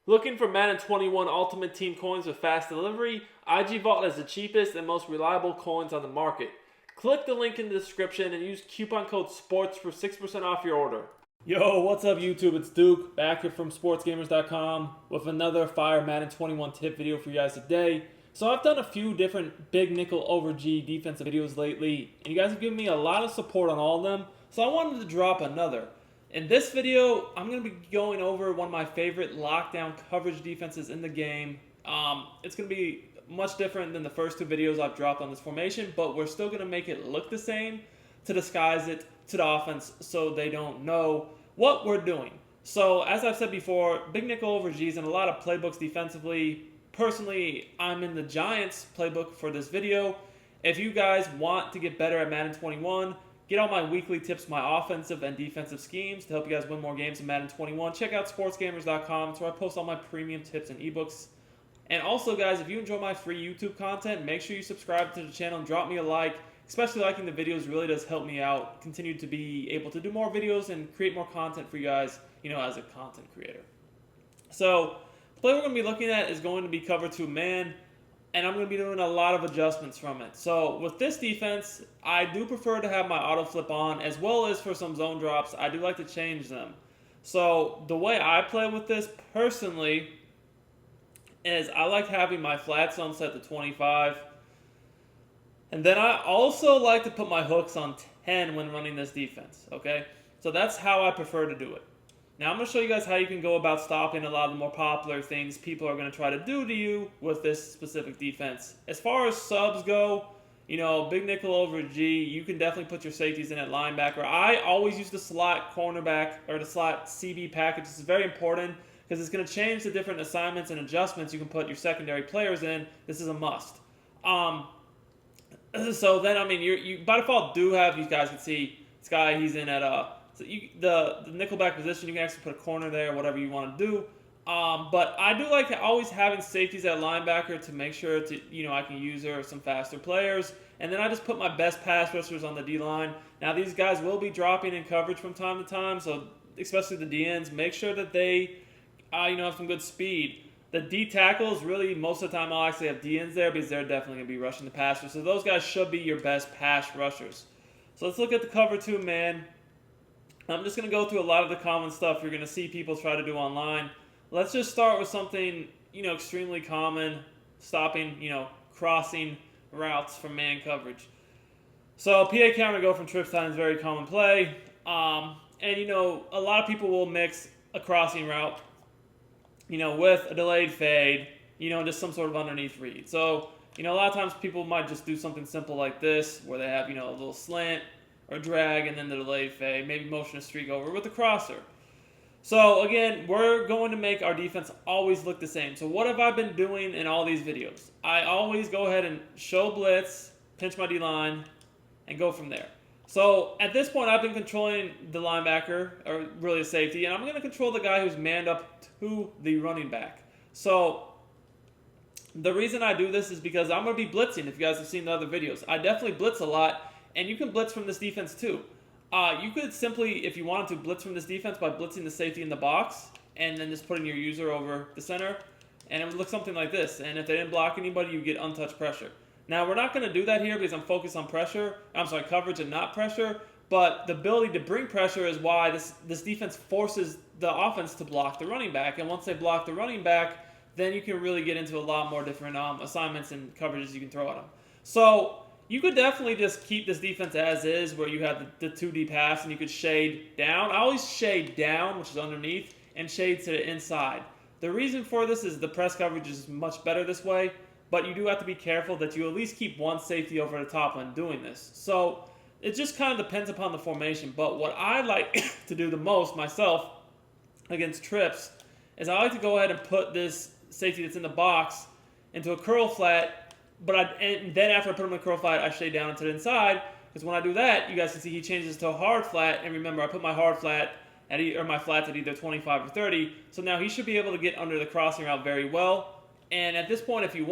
Looking for Madden 21 Ultimate Team coins with fast delivery? IG Vault has the cheapest and most reliable coins on the market. Click the link in the description and use coupon code SPORTS for 6% off your order. Yo, what's up YouTube? It's Duke, back here from sportsgamers.com with another fire Madden 21 tip video for you guys today. So I've done a few different big nickel over G defensive videos lately, and you guys have given me a lot of support on all of them, so I wanted to drop another. In this video, I'm going to be going over one of my favorite lockdown coverage defenses in the game. It's going to be much different than the first two videos I've dropped on this formation, but we're still going to make it look the same to disguise it to the offense so they don't know what we're doing. So as I've said before, big nickel over G's and a lot of playbooks defensively. Personally, I'm in the Giants playbook for this video. If you guys want to get better at Madden 21, get all my weekly tips, my offensive and defensive schemes to help you guys win more games in Madden 21. Check out sportsgamers.com. It's where I post all my premium tips and ebooks. And also, guys, if you enjoy my free YouTube content, make sure you subscribe to the channel and drop me a like. Especially liking the videos really does help me out. Continue to be able to do more videos and create more content for you guys, as a content creator. So, the play we're going to be looking at is going to be cover 2 man. And I'm going to be doing a lot of adjustments from it. So with this defense, I do prefer to have my auto flip on, as well as for some zone drops, I do like to change them. So the way I play with this personally is I like having my flat zone set to 25. And then I also like to put my hooks on 10 when running this defense, okay? So that's how I prefer to do it. Now I'm going to show you guys how you can go about stopping a lot of the more popular things people are going to try to do to you with this specific defense. As far as subs go, big nickel over G, you can definitely put your safeties in at linebacker. I always use the slot cornerback or the slot CB package. This is very important because it's going to change the different assignments and adjustments you can put your secondary players in. This is a must. So then, you by default do have, you guys can see this guy, he's in at the nickelback position. You can actually put a corner there, whatever you want to do. But I do like always having safeties at linebacker to make sure I can use some faster players. And then I just put my best pass rushers on the D-line. Now these guys will be dropping in coverage from time to time, so especially the DNs, make sure that they have some good speed. The D tackles, really most of the time I'll actually have DNs there because they're definitely going to be rushing the passer. So those guys should be your best pass rushers. So let's look at the cover 2 man. I'm just going to go through a lot of the common stuff you're going to see people try to do online. Let's just start with something, extremely common, stopping, crossing routes from man coverage. So PA counter go from trips time is a very common play. And, a lot of people will mix a crossing route, with a delayed fade, just some sort of underneath read. So, a lot of times people might just do something simple like this, where they have, a little slant, or drag, and then the delayed fade, maybe motion a streak over with the crosser. So again, we're going to make our defense always look the same. So what have I been doing in all these videos? I always go ahead and show blitz, pinch my D-line, and go from there. So at this point, I've been controlling the linebacker, or really a safety, and I'm going to control the guy who's manned up to the running back. So the reason I do this is because I'm going to be blitzing, if you guys have seen the other videos. I definitely blitz a lot. And you can blitz from this defense too. You could simply, if you wanted to, blitz from this defense by blitzing the safety in the box and then just putting your user over the center. And it would look something like this. And if they didn't block anybody, you get untouched pressure. Now, we're not going to do that here because I'm focused on coverage and not pressure. But the ability to bring pressure is why this defense forces the offense to block the running back. And once they block the running back, then you can really get into a lot more different assignments and coverages you can throw at them. So you could definitely just keep this defense as is, where you have the 2D pass and you could shade down. I always shade down, which is underneath, and shade to the inside. The reason for this is the press coverage is much better this way, but you do have to be careful that you at least keep one safety over the top when doing this. So it just kind of depends upon the formation, but what I like to do the most myself against trips is I like to go ahead and put this safety that's in the box into a curl flat. And then after I put him in a curl flat, I shade down to the inside, because when I do that, you guys can see he changes to a hard flat. And remember, I put my hard flat or my flats at either 25 or 30. So now he should be able to get under the crossing route very well. And at this point, if you're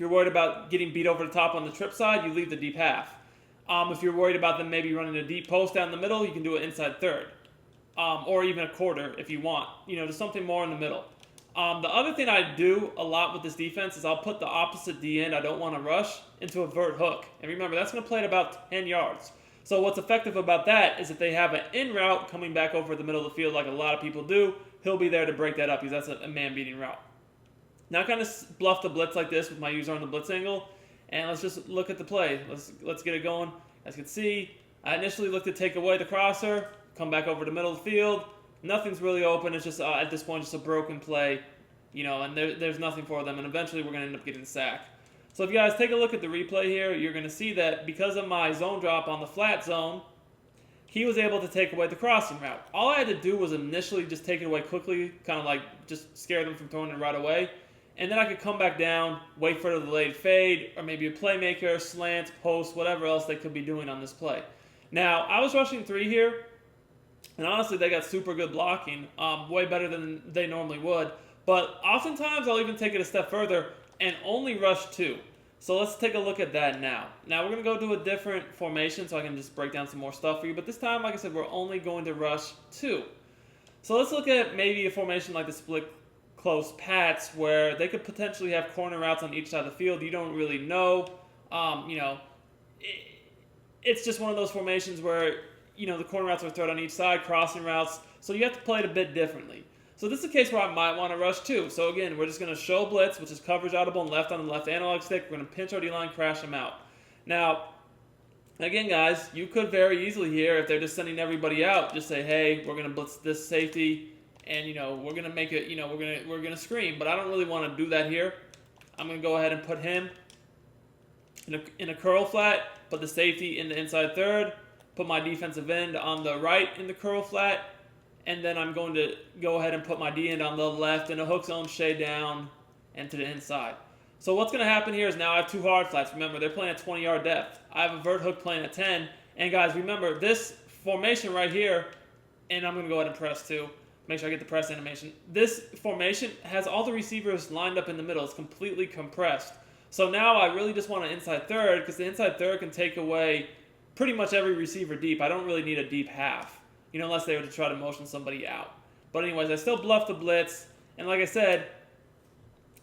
worried about getting beat over the top on the trip side, you leave the deep half. If you're worried about them maybe running a deep post down the middle, you can do it inside third. Or even a quarter if you want. Just something more in the middle. The other thing I do a lot with this defense is I'll put the opposite D end I don't want to rush into a vert hook. And remember, that's going to play at about 10 yards. So what's effective about that is if they have an in route coming back over the middle of the field like a lot of people do, he'll be there to break that up because that's a man-beating route. Now I kind of bluff the blitz like this with my user on the blitz angle. And let's just look at the play. Let's get it going. As you can see, I initially looked to take away the crosser, come back over the middle of the field. Nothing's really open. It's just, at this point, just a broken play. And there's nothing for them. And eventually, we're going to end up getting sacked. So if you guys take a look at the replay here, you're going to see that because of my zone drop on the flat zone, he was able to take away the crossing route. All I had to do was initially just take it away quickly, kind of like just scare them from throwing it right away. And then I could come back down, wait for the delayed fade, or maybe a playmaker, slant, post, whatever else they could be doing on this play. Now, I was rushing 3 here, and honestly, they got super good blocking, way better than they normally would. But oftentimes, I'll even take it a step further and only rush 2. So let's take a look at that now. Now, we're going to go to a different formation so I can just break down some more stuff for you. But this time, like I said, we're only going to rush 2. So let's look at maybe a formation like the split close Pats where they could potentially have corner routes on each side of the field. You don't really know. It's just one of those formations where, the corner routes are thrown on each side, crossing routes. So you have to play it a bit differently. So this is a case where I might want to rush 2. So again, we're just going to show blitz, which is coverage audible and left on the left analog stick. We're going to pinch our D-line, crash them out. Now, again, guys, you could very easily here, if they're just sending everybody out, just say, hey, we're going to blitz this safety. And, we're going to make it, we're going to screen. But I don't really want to do that here. I'm going to go ahead and put him in a curl flat, put the safety in the inside third, put my defensive end on the right in the curl flat, and then I'm going to go ahead and put my D end on the left in a hook zone, shade down, and to the inside. So what's going to happen here is now I have 2 hard flats. Remember, they're playing at 20-yard depth. I have a vert hook playing at 10. And, guys, remember, this formation right here, and I'm going to go ahead and press 2. Make sure I get the press animation. This formation has all the receivers lined up in the middle. It's completely compressed. So now I really just want an inside third because the inside third can take away pretty much every receiver deep. I don't really need a deep half, unless they were to try to motion somebody out. But anyways, I still bluff the blitz. And like I said,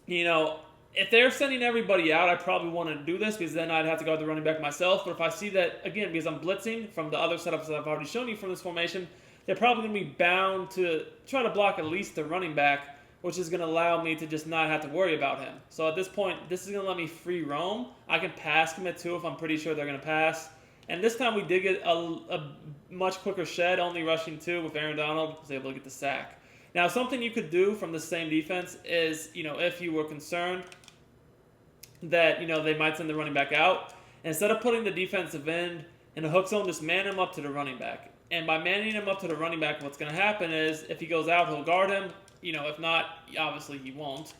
if they're sending everybody out, I probably want to do this because then I'd have to guard the running back myself. But if I see that, again, because I'm blitzing from the other setups that I've already shown you from this formation, they're probably going to be bound to try to block at least the running back, which is going to allow me to just not have to worry about him. So at this point, this is going to let me free roam. I can pass commit 2 if I'm pretty sure they're going to pass. And this time we did get a much quicker shed, only rushing 2 with Aaron Donald was able to get the sack. Now, something you could do from the same defense is, if you were concerned that, they might send the running back out, instead of putting the defensive end in a hook zone, just man him up to the running back. And by manning him up to the running back, what's going to happen is if he goes out, he'll guard him. If not, obviously he won't.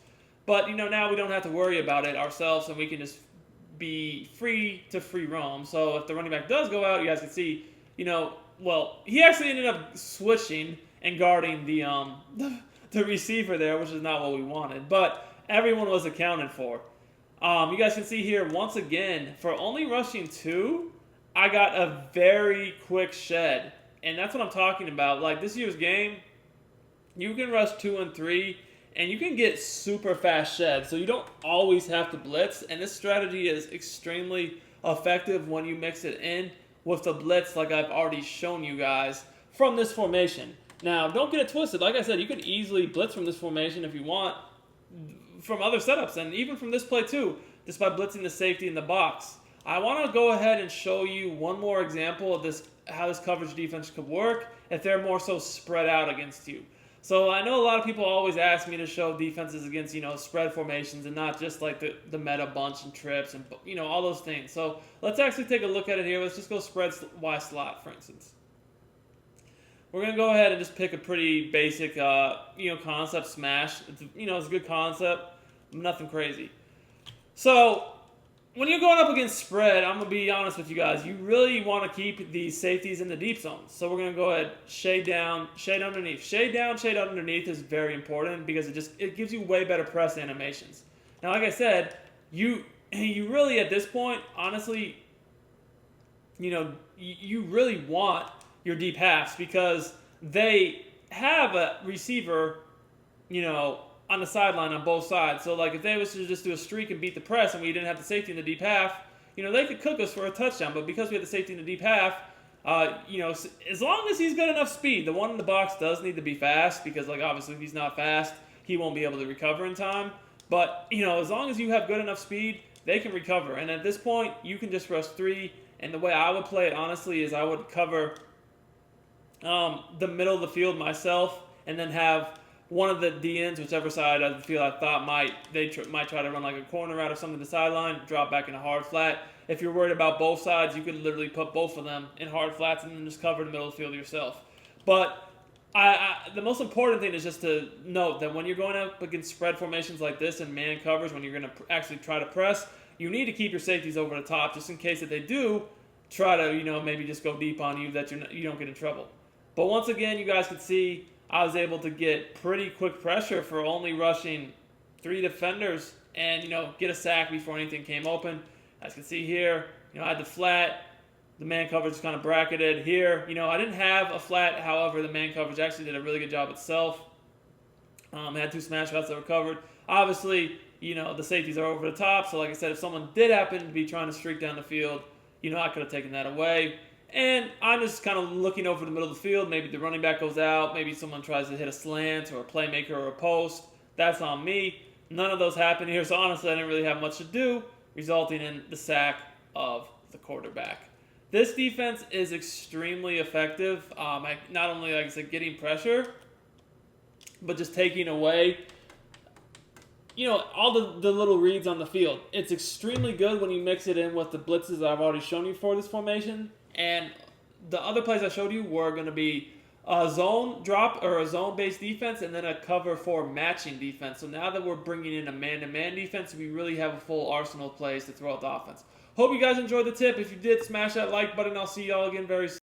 But, now we don't have to worry about it ourselves, and we can just be free to free roam. So if the running back does go out, you guys can see, he actually ended up switching and guarding the receiver there, which is not what we wanted. But everyone was accounted for. You guys can see here, once again, for only rushing 2, I got a very quick shed. And that's what I'm talking about. Like, this year's game, you can rush 2 and 3, and you can get super fast sheds. So you don't always have to blitz. And this strategy is extremely effective when you mix it in with the blitz like I've already shown you guys from this formation. Now, don't get it twisted. Like I said, you could easily blitz from this formation if you want from other setups. And even from this play too, just by blitzing the safety in the box. I want to go ahead and show you one more example of this, how this coverage defense could work if they're more so spread out against you. So I know a lot of people always ask me to show defenses against, spread formations and not just like the meta bunch and trips and, all those things. So let's actually take a look at it here. Let's just go spread Y slot, for instance. We're going to go ahead and just pick a pretty basic, concept smash. It's a good concept, nothing crazy. So when you're going up against spread, I'm going to be honest with you guys, you really want to keep these safeties in the deep zones. So we're going to go ahead, shade down, shade underneath. Shade down, shade underneath is very important because it gives you way better press animations. Now, like I said, you really at this point, honestly, you really want your deep halves because they have a receiver, on the sideline on both sides. So like if they was to just do a streak and beat the press and we didn't have the safety in the deep half, they could cook us for a touchdown. But because we had the safety in the deep half, as long as he's got enough speed, the one in the box does need to be fast because like obviously if he's not fast, he won't be able to recover in time. But as long as you have good enough speed, they can recover. And at this point, you can just rush 3. And the way I would play it honestly is I would cover the middle of the field myself, and then have one of the DNs, whichever side of the field I thought might try to run like a corner route or something to the sideline, drop back in a hard flat. If you're worried about both sides, you could literally put both of them in hard flats and then just cover the middle of the field yourself. But the most important thing is just to note that when you're going up against spread formations like this and man covers, when you're going to actually try to press, you need to keep your safeties over the top just in case that they do try to, maybe just go deep on you that you don't get in trouble. But once again, you guys can see I was able to get pretty quick pressure for only rushing 3 defenders and, get a sack before anything came open. As you can see here, I had the flat. The man coverage is kind of bracketed here. I didn't have a flat. However, the man coverage actually did a really good job itself. I had 2 smash routes that were covered. Obviously, the safeties are over the top. So like I said, if someone did happen to be trying to streak down the field, I could have taken that away. And I'm just kind of looking over the middle of the field. Maybe the running back goes out. Maybe someone tries to hit a slant or a playmaker or a post. That's on me. None of those happened here. So honestly, I didn't really have much to do, resulting in the sack of the quarterback. This defense is extremely effective. Not only, like I said, getting pressure, but just taking away, all the little reads on the field. It's extremely good when you mix it in with the blitzes I've already shown you for this formation. And the other plays I showed you were going to be a zone drop or a zone-based defense and then a cover 4 matching defense. So now that we're bringing in a man-to-man defense, we really have a full arsenal of plays to throw out the offense. Hope you guys enjoyed the tip. If you did, smash that like button. I'll see y'all again very soon.